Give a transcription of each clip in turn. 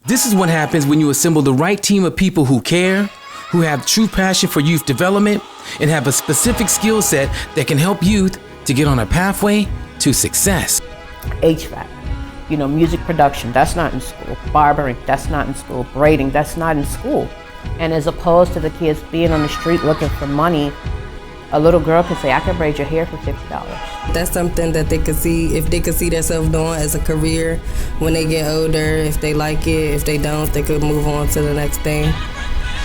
This is what happens when you assemble the right team of people who care, who have true passion for youth development, and have a specific skill set that can help youth to get on a pathway to success. HVAC, music production, that's not in school. Barbering, that's not in school. Braiding, that's not in school. And as opposed to the kids being on the street looking for money, a little girl could say, I can braid your hair for $50. That's something that they could see, if they could see themselves doing as a career when they get older. If they like it, if they don't, they could move on to the next thing.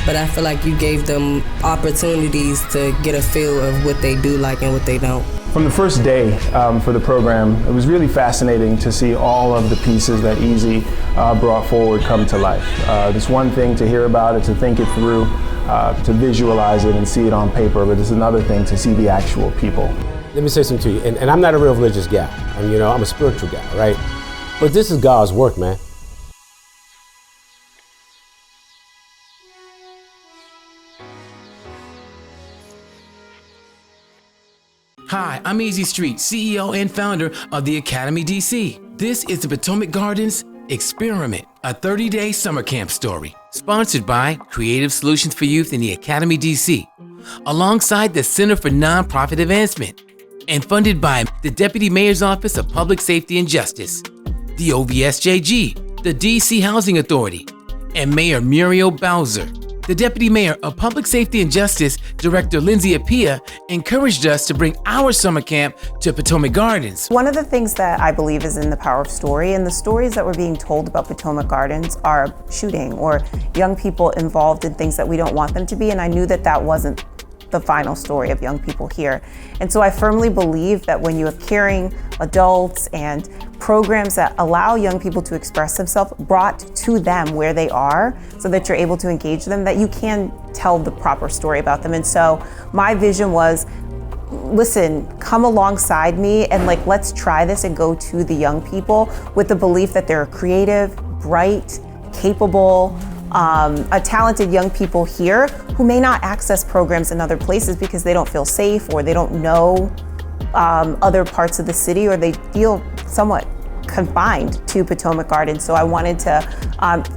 But I feel like you gave them opportunities to get a feel of what they do like and what they don't. From the first day for the program, it was really fascinating to see all of the pieces that Easy brought forward come to life. It's one thing to hear about it, to think it through, to visualize it and see it on paper, but it's another thing to see the actual people. Let me say something to you, and I'm not a real religious guy. I'm a spiritual guy, right? But this is God's work, man. Hi, I'm Easy Street, CEO and founder of the Academy DC. This is the Potomac Gardens Experiment, a 30-day summer camp story, sponsored by Creative Solutions for Youth in the Academy DC, alongside the Center for Nonprofit Advancement, and funded by the Deputy Mayor's Office of Public Safety and Justice, the OVSJG, the DC Housing Authority, and Mayor Muriel Bowser. The Deputy Mayor of Public Safety and Justice, Director Lindsay Appiah, encouraged us to bring our summer camp to Potomac Gardens. One of the things that I believe is in the power of story, and the stories that were being told about Potomac Gardens are shooting or young people involved in things that we don't want them to be, and I knew that that wasn't the final story of young people here. And so I firmly believe that when you have caring adults and programs that allow young people to express themselves brought to them where they are so that you're able to engage them, that you can tell the proper story about them. And so my vision was, listen, come alongside me and let's try this and go to the young people with the belief that they're creative, bright, capable, talented young people here who may not access programs in other places because they don't feel safe or they don't know other parts of the city, or they feel somewhat confined to Potomac Gardens. So I wanted to,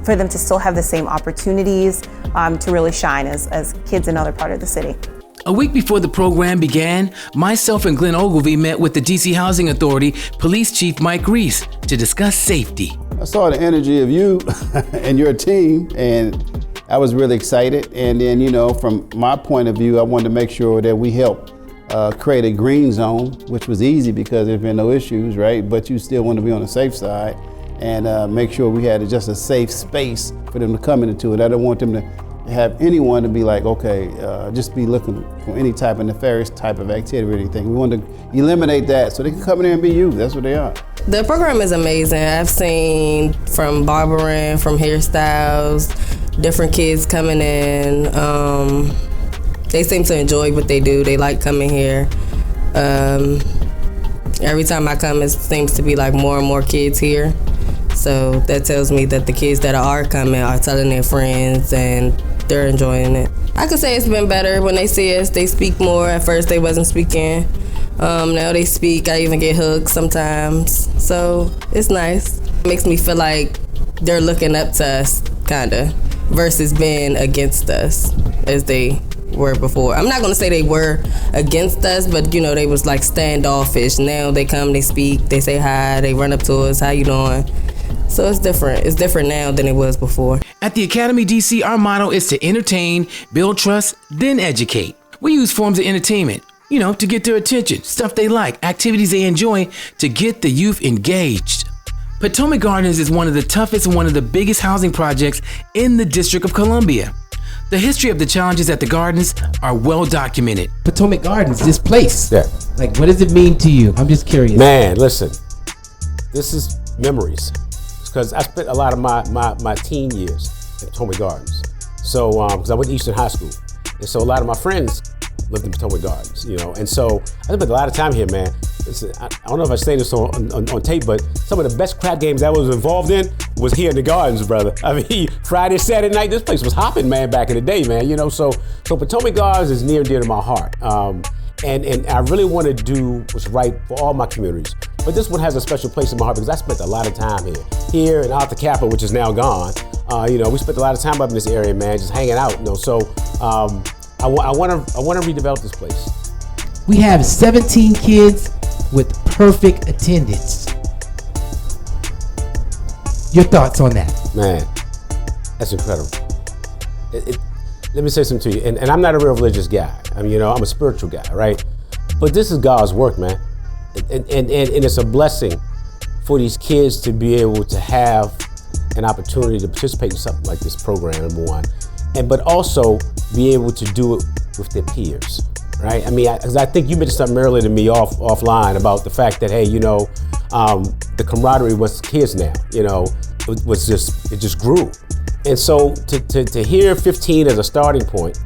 for them to still have the same opportunities to really shine as kids in other part of the city. A week before the program began, myself and Glenn Ogilvie met with the DC Housing Authority Police Chief Mike Reese to discuss safety. I saw the energy of you and your team, and I was really excited. And then, from my point of view, I wanted to make sure that we helped create a green zone, which was easy because there's been no issues, right? But you still want to be on the safe side and make sure we had just a safe space for them to come into it. I don't want them to have anyone to be like, okay, just be looking for any type of nefarious type of activity or anything. We want to eliminate that so they can come in there and be you. That's what they are. The program is amazing. I've seen from barbering, from hairstyles, different kids coming in. They seem to enjoy what they do. They like coming here. Every time I come, it seems to be more and more kids here. So that tells me that the kids that are coming are telling their friends and they're enjoying it. I could say it's been better. When they see us, they speak more. At first they wasn't speaking. Now they speak. I even get hugs sometimes. So it's nice. It makes me feel like they're looking up to us, kinda, versus being against us as they were before. I'm not gonna say they were against us, but they was standoffish. Now they come, they speak, they say hi, they run up to us, how you doing? So it's different. It's different now than it was before. At the Academy DC, our motto is to entertain, build trust, then educate. We use forms of entertainment, to get their attention, stuff they like, activities they enjoy, to get the youth engaged. Potomac Gardens is one of the toughest and one of the biggest housing projects in the District of Columbia. The history of the challenges at the Gardens are well documented. Potomac Gardens, this place. Yeah. What does it mean to you? I'm just curious. Man, listen, this is memories. Because I spent a lot of my teen years at Potomac Gardens. So, because I went to Eastern High School. And so a lot of my friends lived in Potomac Gardens, and so I spent a lot of time here, man. I don't know if I say this on tape, but some of the best crap games I was involved in was here in the Gardens, brother. I mean, Friday, Saturday night, this place was hopping, man, back in the day, man, So Potomac Gardens is near and dear to my heart. And I really want to do what's right for all my communities. But this one has a special place in my heart because I spent a lot of time here and Alta Kappa, which is now gone. We spent a lot of time up in this area, man, just hanging out. So I want to redevelop this place. We have 17 kids with perfect attendance. Your thoughts on that? Man, that's incredible. Let me say something to you, and I'm not a real religious guy. I'm a spiritual guy, right? But this is God's work, man. And it's a blessing for these kids to be able to have an opportunity to participate in something like this program, number one, but also be able to do it with their peers, right? Because I think you mentioned something earlier to me offline about the fact that, hey, the camaraderie with kids now, it just grew. And so to hear 15 as a starting point,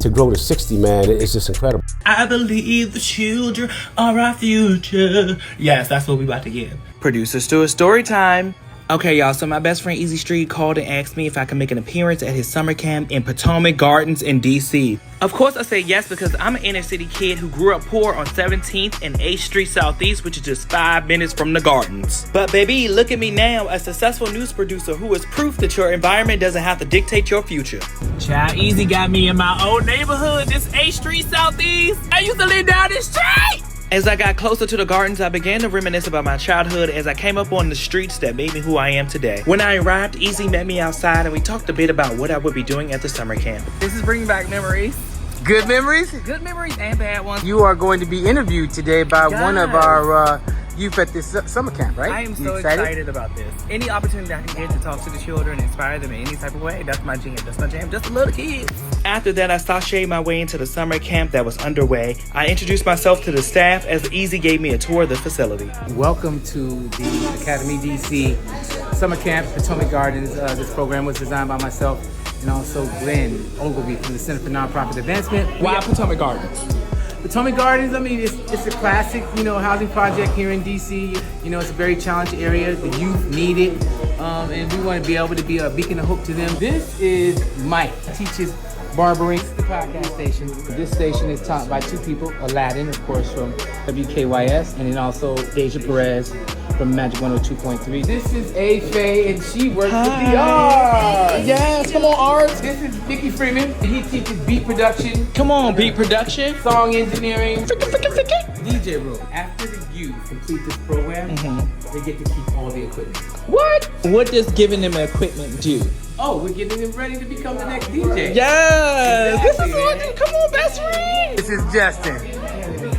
to grow to 60, man, it's just incredible. I believe the children are our future. Yes, that's what we about to get. Producer Stuart, story time. Okay, y'all, so my best friend Easy Street called and asked me if I could make an appearance at his summer camp in Potomac Gardens in DC. Of course I said yes, because I'm an inner city kid who grew up poor on 17th and 8th Street Southeast, which is just 5 minutes from the gardens. But baby, look at me now, a successful news producer who is proof that your environment doesn't have to dictate your future. Child, Easy got me in my old neighborhood, this 8th Street Southeast. I used to live down this street. As I got closer to the gardens, I began to reminisce about my childhood as I came up on the streets that made me who I am today. When I arrived, Easy met me outside and we talked a bit about what I would be doing at the summer camp. This is bringing back memories. Good memories? Good memories and bad ones. You are going to be interviewed today by one of our youth at this summer camp, right? I am so excited about this. Any opportunity I can get to talk to the children, inspire them in any type of way, that's my jam. That's my jam. Just a little kid. After that, I sashayed my way into the summer camp that was underway. I introduced myself to the staff as Easy gave me a tour of the facility. Welcome to the Academy DC Summer Camp, Potomac Gardens. This program was designed by myself and also Glenn Ogilvy from the Center for Nonprofit Advancement. Why Potomac Gardens? Potomac Gardens, it's a classic, housing project here in DC. It's a very challenged area. The youth need it, and we want to be able to be a beacon of hope to them. This is Mike. He teaches barbering. This is the podcast station. This station is taught by two people, Aladdin, of course, from WKYS, and then also Deja Perez from Magic 102.3. This is A. Faye, and she works with the art. Yes, come on, art. This is Vicky Freeman, and he teaches beat production. Come on, beat production. Song engineering. DJ room. After the youth complete this program, they get to keep all the equipment. What? What does giving them equipment do? Oh, we're getting them ready to become the next DJ. Yes! Exactly, This is awesome. Come on, best friend! This is Justin.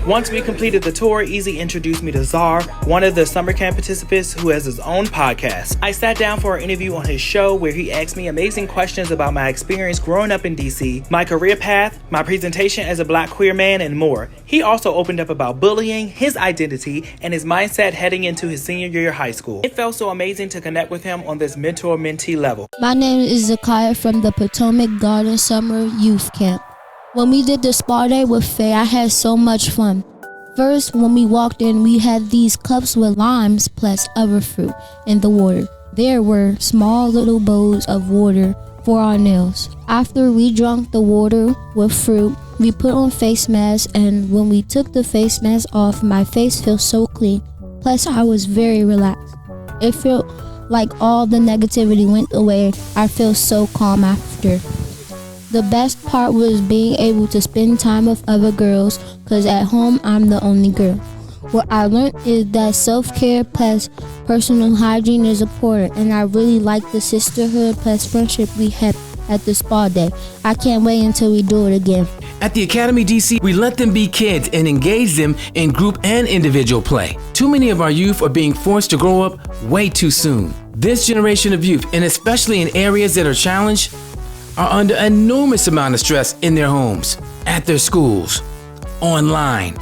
Once we completed the tour, Easy introduced me to Czar, one of the summer camp participants who has his own podcast. I sat down for an interview on his show where he asked me amazing questions about my experience growing up in DC, my career path, my presentation as a Black queer man, and more. He also opened up about bullying, his identity, and his mindset heading into his senior year of high school. It felt so amazing to connect with him on this mentor-mentee level. My name is Zakiah from the Potomac Garden Summer Youth Camp. When we did the spa day with Faye, I had so much fun. First, when we walked in, we had these cups with limes plus other fruit in the water. There were small little bowls of water for our nails. After we drank the water with fruit, we put on face masks, and when we took the face mask off, my face felt so clean. Plus, I was very relaxed. It felt like all the negativity went away. I felt so calm after. The best part was being able to spend time with other girls, because at home I'm the only girl. What I learned is that self-care plus personal hygiene is important, and I really like the sisterhood plus friendship we had at the spa day. I can't wait until we do it again. At the Academy DC, we let them be kids and engage them in group and individual play. Too many of our youth are being forced to grow up way too soon. This generation of youth, and especially in areas that are challenged, are under enormous amount of stress in their homes, at their schools, online,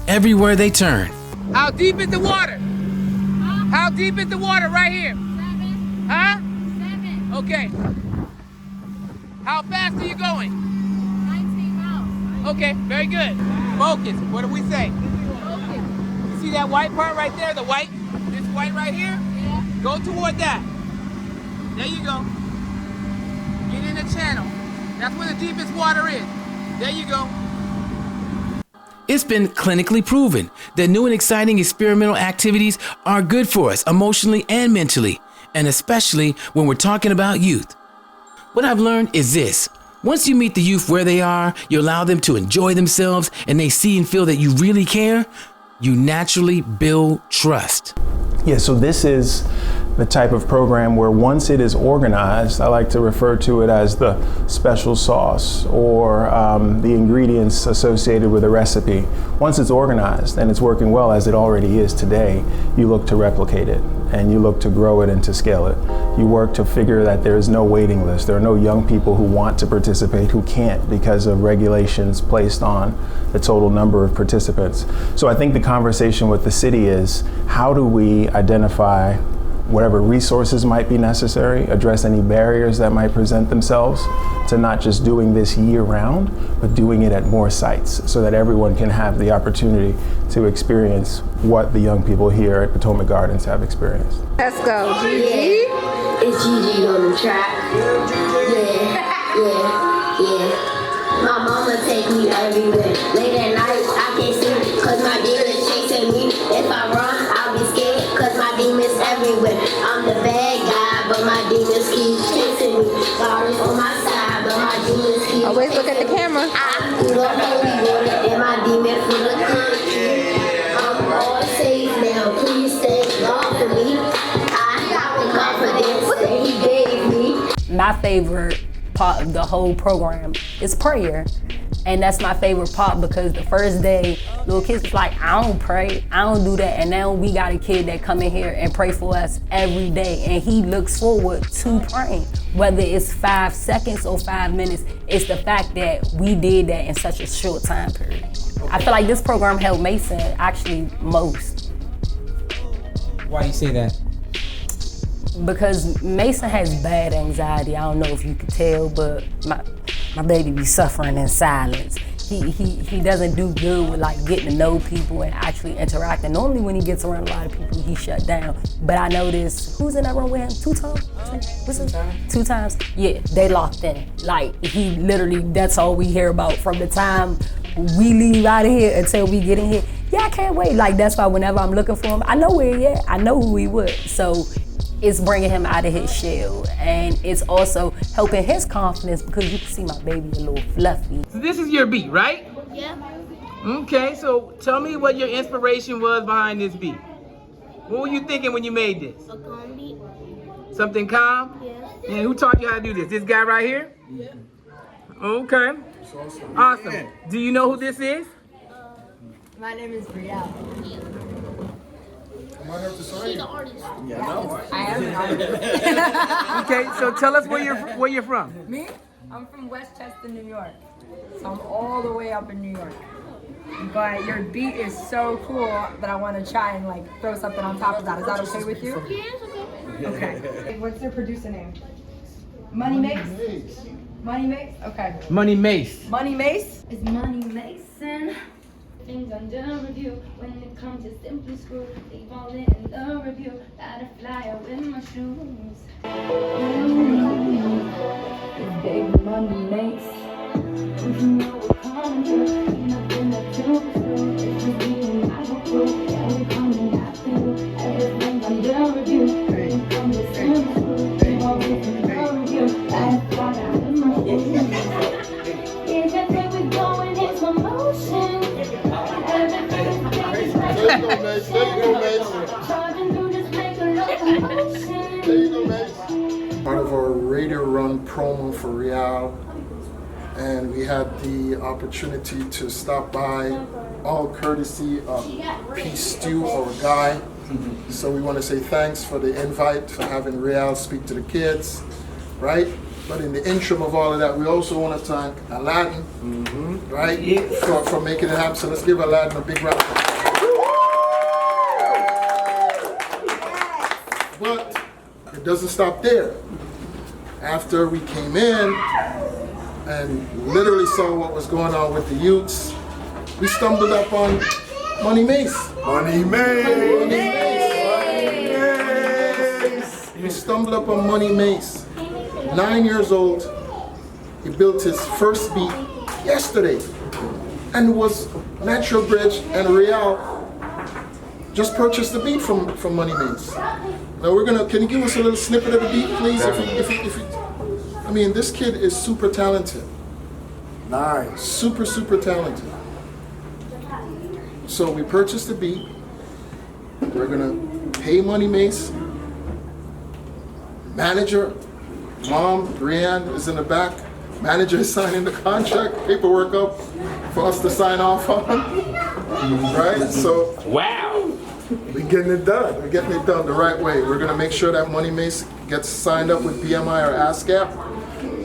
everywhere they turn. How deep is the water? How deep is the water right here? 7. Huh? 7. Okay. How fast are you going? 19 miles. Okay, very good. Focus. What do we say? Focus. You see that white part right there? The white? This white right here? Yeah. Go toward that. There you go. Get in the channel. That's where the deepest water is. There you go. It's been clinically proven that new and exciting experimental activities are good for us emotionally and mentally. and especially when we're talking about youth. What I've learned is this: once you meet the youth where they are, you allow them to enjoy themselves, and they see and feel that you really care, you naturally build trust. Yeah, so this is the type of program where once it is organized, I like to refer to it as the special sauce or the ingredients associated with a recipe. Once it's organized and it's working well, as it already is today, you look to replicate it and you look to grow it and to scale it. You work to figure that there is no waiting list. There are no young people who want to participate who can't because of regulations placed on the total number of participants. So I think the conversation with the city is, how do we identify whatever resources might be necessary, address any barriers that might present themselves to not just doing this year round, but doing it at more sites so that everyone can have the opportunity to experience what the young people here at Potomac Gardens have experienced. Let's go, Gigi. It's Gigi on the track. Yeah. My mama take me everywhere. Late at night, I can't sleep, cause my demons chasing me. If I run, I'll be scared, cause my demons everywhere. I'm the bad guy, but my demons keep chasing me. God is on my side, but my demons keep always look at the camera. I do the holy water, and my demon full of country. I'm all safe now, please thank God for me. I have the confidence that He gave me. My favorite part of the whole program is prayer. And that's my favorite part because the first day, little kids was like, I don't pray, I don't do that. And now we got a kid that come in here and pray for us every day. And he looks forward to praying. Whether it's 5 seconds or 5 minutes, it's the fact that we did that in such a short time period. I feel like this program helped Mason actually most. Why you say that? Because Mason has bad anxiety. I don't know if you can tell, but my baby be suffering in silence. He doesn't do good with like getting to know people and actually interacting. Normally when he gets around a lot of people, he shut down. But I noticed, who's in that room with him? 2 times? What's it? 2 times? Yeah, they locked in. Like he literally, that's all we hear about from the time we leave out of here until we get in here. Yeah, I can't wait. Like that's why whenever I'm looking for him, I know where he at. I know who he was. So it's bringing him out of his shell, and it's also helping his confidence because you can see my baby a little fluffy. So this is your beat, right? Yeah. Okay, so tell me what your inspiration was behind this beat. What were you thinking when you made this? A calm beat. Something calm? Yeah. And who taught you how to do this? This guy right here? Yeah. Okay. Awesome. Do you know who this is? My name is Brielle. She's the artist. Yeah, no. I am an artist. Okay, so tell us where you're from. Me? I'm from Westchester, New York. So I'm all the way up in New York. But your beat is so cool that I want to try and like throw something on top of that. Is that okay with you? Yeah, it's okay. Okay. What's your producer name? Money Mace? Money Mace? Okay. Money Mace. Money Mace? It's Money Mason. Things under review. When it comes to simply screw, leave all it in the review. Gotta fly out with my shoes. It's big money makes. If you know we're coming through, ain't nothing that you can do. If you be in my crew, yeah, we're coming after you. Everything's under review. When it comes to simply screw, leave all it in the review. Gotta fly out with my shoes. Everything we're going is my motion. Part of our Radio Run promo for Real, and we had the opportunity to stop by, all courtesy of Peace Stew, our guy. So we want to say thanks for the invite, for having Real speak to the kids, right? But in the interim of all of that, we also want to thank Aladdin, right, for making it happen. So let's give Aladdin a big round of applause. But it doesn't stop there. After we came in and literally saw what was going on with the youths, we stumbled up on Money Mace. Money Mace! Money Mace! We stumbled up on Money Mace. 9 years old, he built his first beat yesterday, and it was Natural Bridge and Real just purchased the beat from Money Mace. Now can you give us a little snippet of the beat, please? I mean, this kid is super talented. Nice. Super, super talented. So we purchased the beat. We're gonna pay Money Mace. Manager, Mom, Brianne is in the back. Manager is signing the contract, paperwork up for us to sign off on. Right? So wow. We're getting it done. We're getting it done the right way. We're gonna make sure that Money Mace gets signed up with BMI or ASCAP.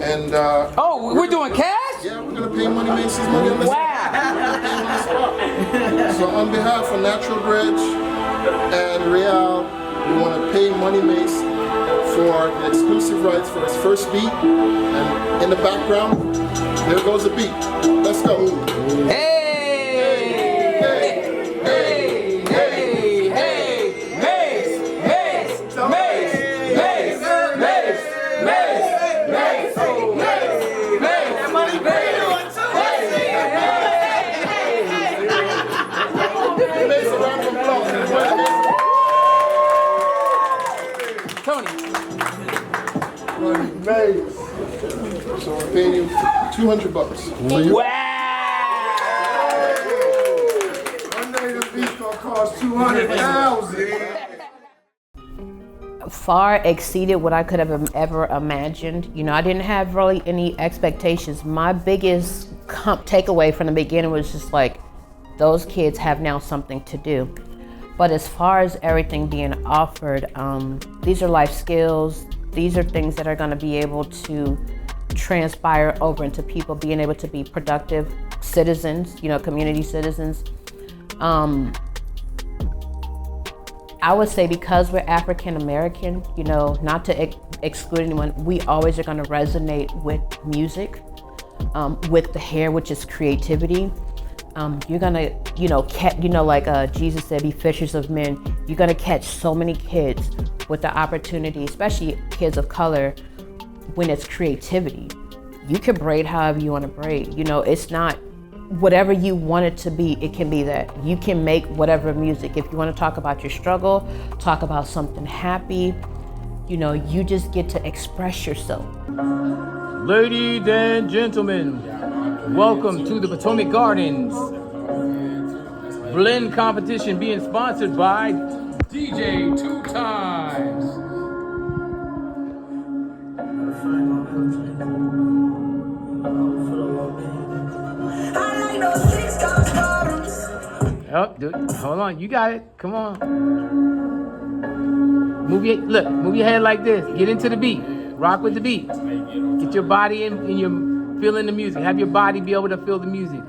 And oh, we're doing cash? Yeah, we're gonna pay Money Mace's money on the spot. So on behalf of Natural Bridge and Real, we want to pay Money Mace for the exclusive rights for his first beat. And in the background, there goes the beat. Let's go. Hey! So we're paying you $200. Wow! One day the beat's gonna cost $200,000. Far exceeded what I could have ever imagined. You know, I didn't have really any expectations. My biggest takeaway from the beginning was just like, those kids have now something to do. But as far as everything being offered, these are life skills. These are things that are going to be able to transpire over into people being able to be productive citizens, you know, community citizens. I would say because we're African American, you know, not to exclude anyone, we always are going to resonate with music, with the hair, which is creativity. You're gonna, like Jesus said, be fishers of men. You're gonna catch so many kids with the opportunity, especially kids of color, when it's creativity. You can braid however you want to braid. You know, it's not whatever you want it to be. It can be that. You can make whatever music. If you want to talk about your struggle, talk about something happy, you know, you just get to express yourself. Ladies and gentlemen, welcome to the Potomac Gardens blend competition being sponsored by DJ 2 Times. Oh, dude, hold on, you got it. Come on. Move your head like this. Get into the beat. Rock with the beat. Get your body in and you're feeling the music. Have your body be able to feel the music.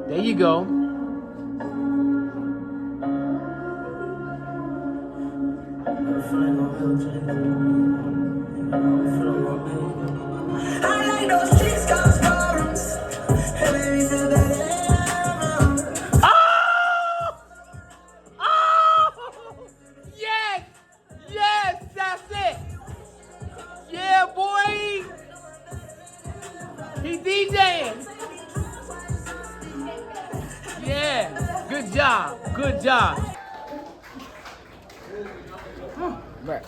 There you go. Yes, that's it. Yeah, boy. He DJing. Yeah, good job. Right.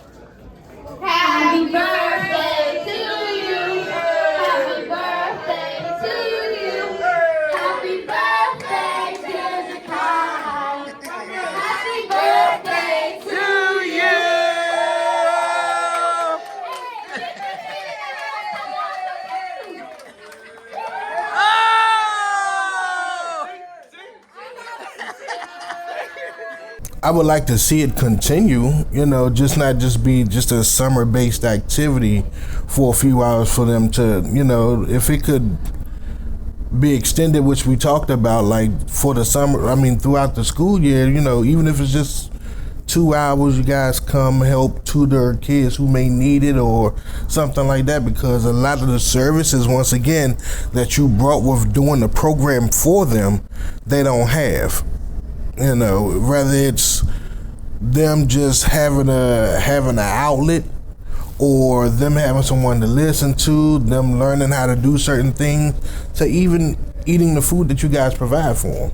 Happy birthday to you. Happy birthday to you. Happy birthday to the Kai. Happy birthday to you. I would like to see it continue, you know, not just be just a summer-based activity for a few hours for them to, you know, if it could be extended, which we talked about, like for the summer, I mean, throughout the school year, you know, even if it's just 2 hours, you guys come help tutor kids who may need it or something like that, because a lot of the services, once again, that you brought with doing the program for them, they don't have. You know, whether it's them just having an outlet, or them having someone to listen to, them learning how to do certain things, to even eating the food that you guys provide for them.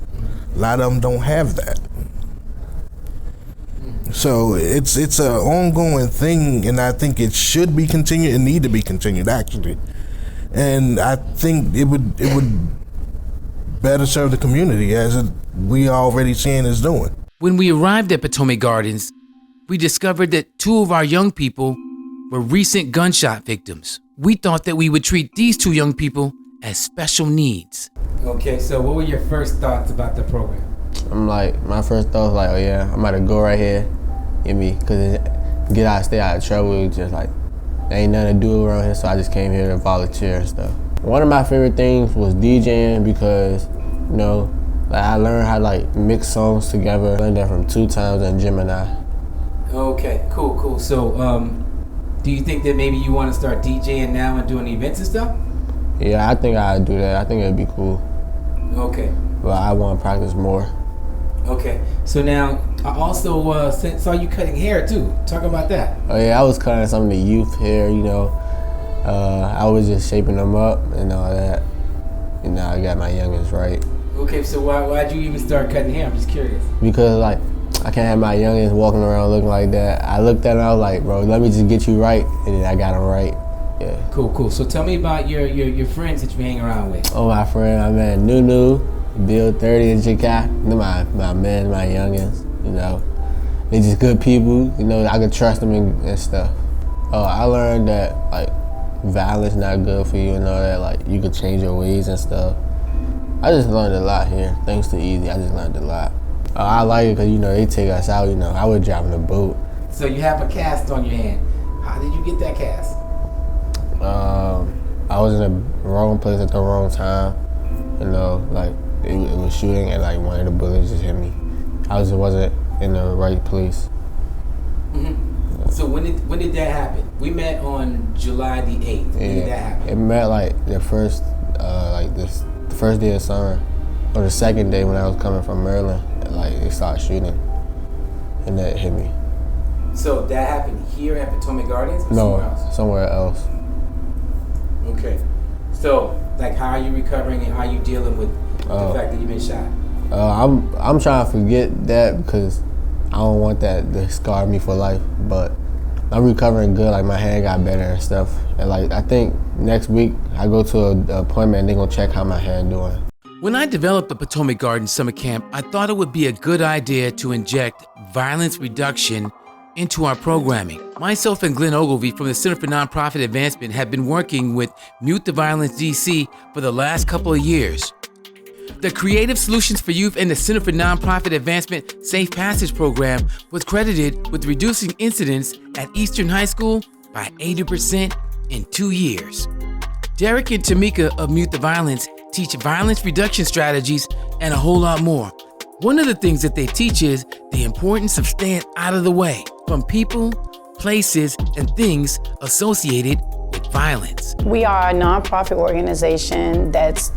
A lot of them don't have that. So it's an ongoing thing, and I think it should be continued and need to be continued actually. And I think it would better serve the community as we already seeing is doing. When we arrived at Potomac Gardens, we discovered that 2 of our young people were recent gunshot victims. We thought that we would treat these 2 young people as special needs. Okay, so what were your first thoughts about the program? My first thought was like, oh yeah, I'm about to go right here, because stay out of trouble, just like, there ain't nothing to do around here, so I just came here to volunteer and stuff. One of my favorite things was DJing because, I learned how to mix songs together. I learned that from 2 times in Gemini. Okay, cool. So, do you think that maybe you want to start DJing now and doing events and stuff? Yeah, I think I'd do that. I think it'd be cool. Okay. But I want to practice more. Okay. So now, I also saw you cutting hair too. Talk about that. Oh yeah, I was cutting some of the youth hair, I was just shaping them up and all that. I got my youngest right. Okay, so why'd you even start cutting hair? I'm just curious. Because I can't have my youngest walking around looking like that. I looked at him, I was like, bro, let me just get you right, and then I got him right. Yeah. Cool. So tell me about your friends that you hang around with. Oh, my friend, I met Nunu, Bill 30 in Chicago. My men, my youngins, They just good people, I could trust them and stuff. Oh, I learned that violence not good for you and all that, you could change your ways and stuff. I just learned a lot here, thanks to Easy, I just learned a lot. I like it because, they take us out, I was driving a boat. So you have a cast on your hand. How did you get that cast? I was in the wrong place at the wrong time, it was shooting and one of the bullets just hit me. I just wasn't in the right place. Mm-hmm. So when did that happen? We met on July the 8th. When did that happen? It met the first the first day of summer, or the second day when I was coming from Maryland, and they started shooting, and that hit me. So that happened here at Potomac Gardens or somewhere else? Okay. So how are you recovering and how are you dealing with the fact that you've been shot? I'm trying to forget that because I don't want that to scar me for life, but I'm recovering good. My hand got better and stuff. And I think next week I go to an appointment and they're gonna check how my hand doing. When I developed the Potomac Gardens Summer Camp, I thought it would be a good idea to inject violence reduction into our programming. Myself and Glenn Ogilvie from the Center for Nonprofit Advancement have been working with Mute the Violence DC for the last couple of years. The Creative Solutions for Youth and the Center for Nonprofit Advancement Safe Passage program was credited with reducing incidents at Eastern High School by 80% in 2 years. Derek and Tamika of Mute the Violence teach violence reduction strategies and a whole lot more. One of the things that they teach is the importance of staying out of the way from people, places, and things associated with violence. We are a nonprofit organization that's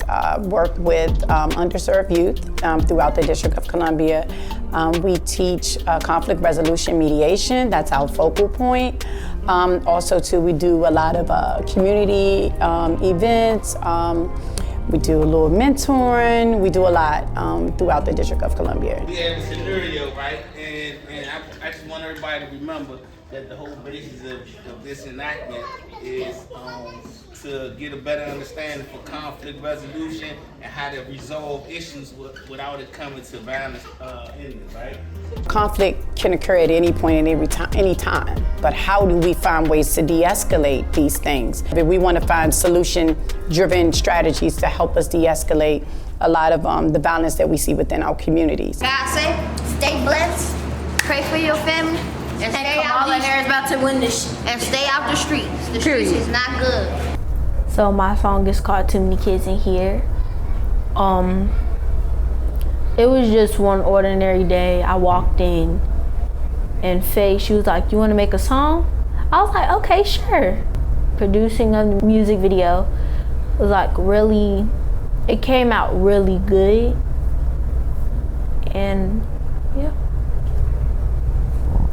worked with underserved youth throughout the District of Columbia. We teach conflict resolution mediation. That's our focal point. Also, too, we do a lot of community events. We do a little mentoring. We do a lot throughout the District of Columbia. We have a scenario, right? And I just want everybody to remember that the whole basis of this enactment is to get a better understanding for conflict resolution and how to resolve issues without it coming to violence endings, right? Conflict can occur at any point and any time, but how do we find ways to de-escalate these things? We want to find solution-driven strategies to help us de-escalate a lot of the violence that we see within our communities. God say, stay blessed, pray for your family, and stay out the streets. About to win this, and stay out the streets. The streets is not good. So my song is called Too Many Kids in Here. It was just one ordinary day. I walked in and Faye, she was like, you want to make a song? I was like, okay, sure. Producing a music video was it came out really good. And yeah.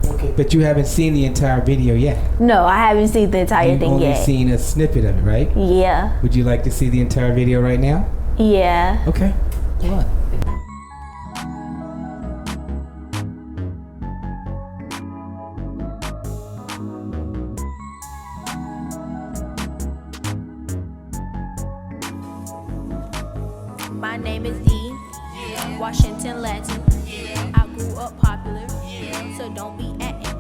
Okay, but you haven't seen the entire video yet. No, I haven't seen the entire thing yet. You've only seen a snippet of it, right? Yeah. Would you like to see the entire video right now? Yeah. Okay. What? name is D. Washington Latin. I grew up popular, so don't be acting.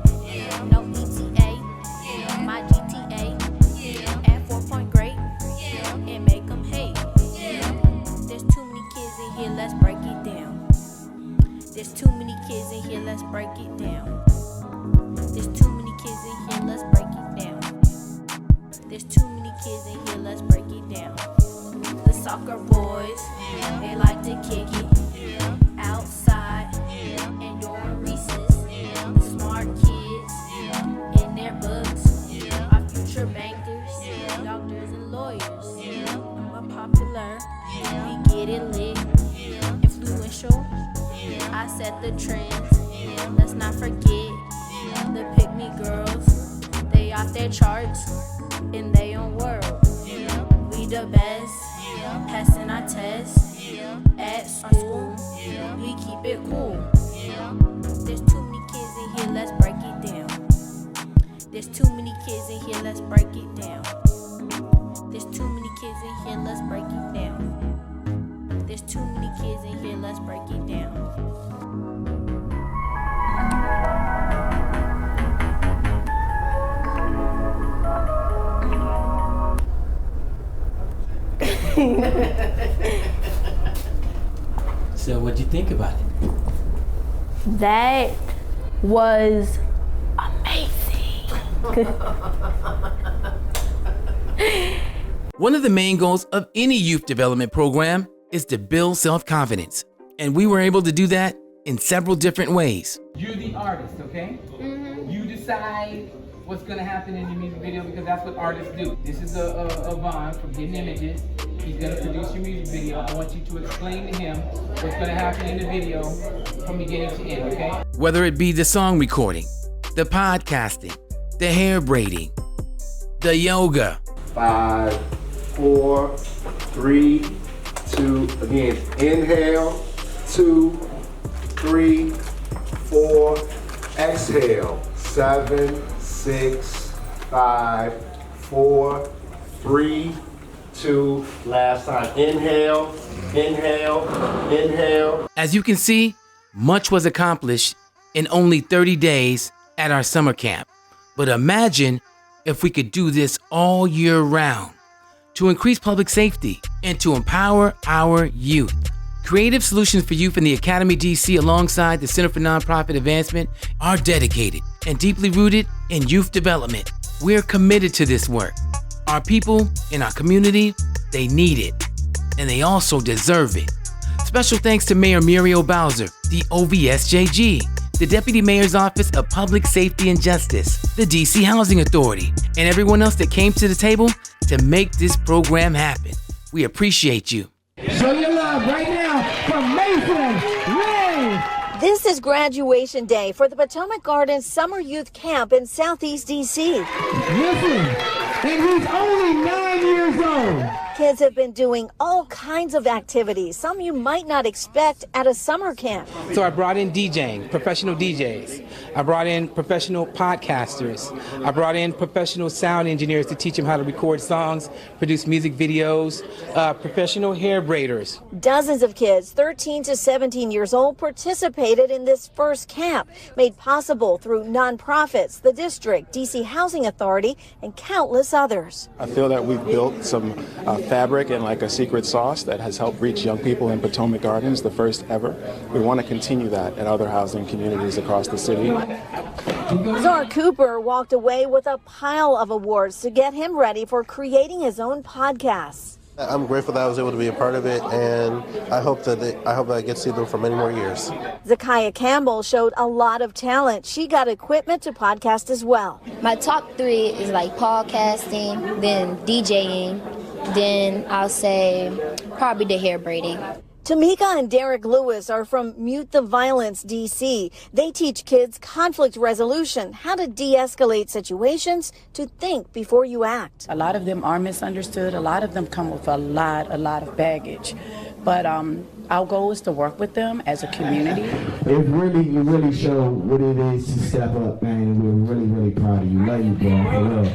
No ETA, my GTA. At 4-point grade, and make them hate. There's too many kids in here, let's break it down. There's too many kids in here, let's break it down. There's too many kids in here, let's break it down. There's too many kids in here, let's break it down. The soccer boys, they like to kick it outside and during recess. The smart kids in their books are future bankers, doctors and lawyers. We're popular, we get it lit, influential. I set the trends, let's not forget the pick-me girls. They off their charts in their own world. We the best, passing our tests at school. We keep it cool. There's too many kids in here, let's break it down. There's too many kids in here, let's break it down. There's too many kids in here, let's break it down. There's too many kids in here, let's break it down. So what'd you think about it? That was amazing. One of the main goals of any youth development program is to build self-confidence. And we were able to do that in several different ways. You're the artist, okay? You decide what's gonna happen in your music video because that's what artists do. This is a Vaughn from Hidden Images. He's gonna produce your music video. I want you to explain to him what's gonna happen in the video from beginning to end, okay? Whether it be the song recording, the podcasting, the hair braiding, the yoga. 5, 4, 3, 2, again, inhale, 2, 3, 4, exhale, 7, 6, 5, 4, 3, 2, last time, inhale, inhale, inhale. As you can see, much was accomplished in only 30 days at our summer camp. But imagine if we could do this all year round to increase public safety and to empower our youth. Creative Solutions for Youth in the Academy DC alongside the Center for Nonprofit Advancement are dedicated and deeply rooted in youth development. We're committed to this work. Our people in our community, they need it, and they also deserve it. Special thanks to Mayor Muriel Bowser, the OVSJG, the Deputy Mayor's Office of Public Safety and Justice, the DC Housing Authority, and everyone else that came to the table to make this program happen. We appreciate you. Show your love right now from Mason Ray. This is graduation day for the Potomac Gardens Summer Youth Camp in Southeast DC. Listen, and he's only 9 years old. Kids have been doing all kinds of activities, some you might not expect at a summer camp. So I brought in DJing, professional DJs. I brought in professional podcasters. I brought in professional sound engineers to teach them how to record songs, produce music videos, professional hair braiders. Dozens of kids, 13 to 17 years old, participated in this first camp, made possible through nonprofits, the district, DC Housing Authority, and countless others. I feel that we've built some fabric and like a secret sauce that has helped reach young people in Potomac Gardens, the first ever. We want to continue that at other housing communities across the city. Czar Cooper walked away with a pile of awards to get him ready for creating his own podcasts. I'm grateful that I was able to be a part of it, and I hope that I get to see them for many more years. Zakiah Campbell showed a lot of talent. She got equipment to podcast as well. My top 3 is like podcasting, then DJing, then I'll say probably the hair braiding. Tamika and Derek Lewis are from Mute the Violence DC. They teach kids conflict resolution, how to de-escalate situations, to think before you act. A lot of them are misunderstood. A lot of them come with a lot of baggage. But our goal is to work with them as a community. You really show what it is to step up, man. We're really proud of you. Love you, bro. For real.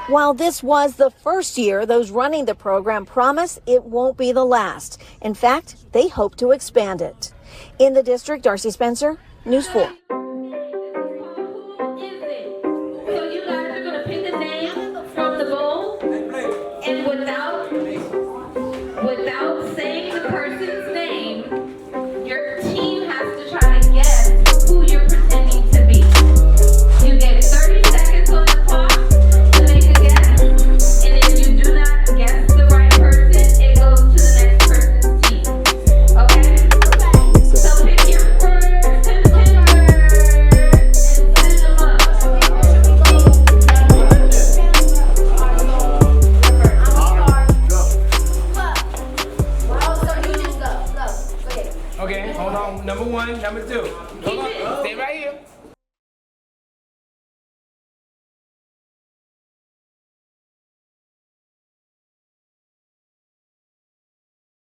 While this was the first year, those running the program promise it won't be the last. In fact, they hope to expand it. In the district, Darcy Spencer, News 4.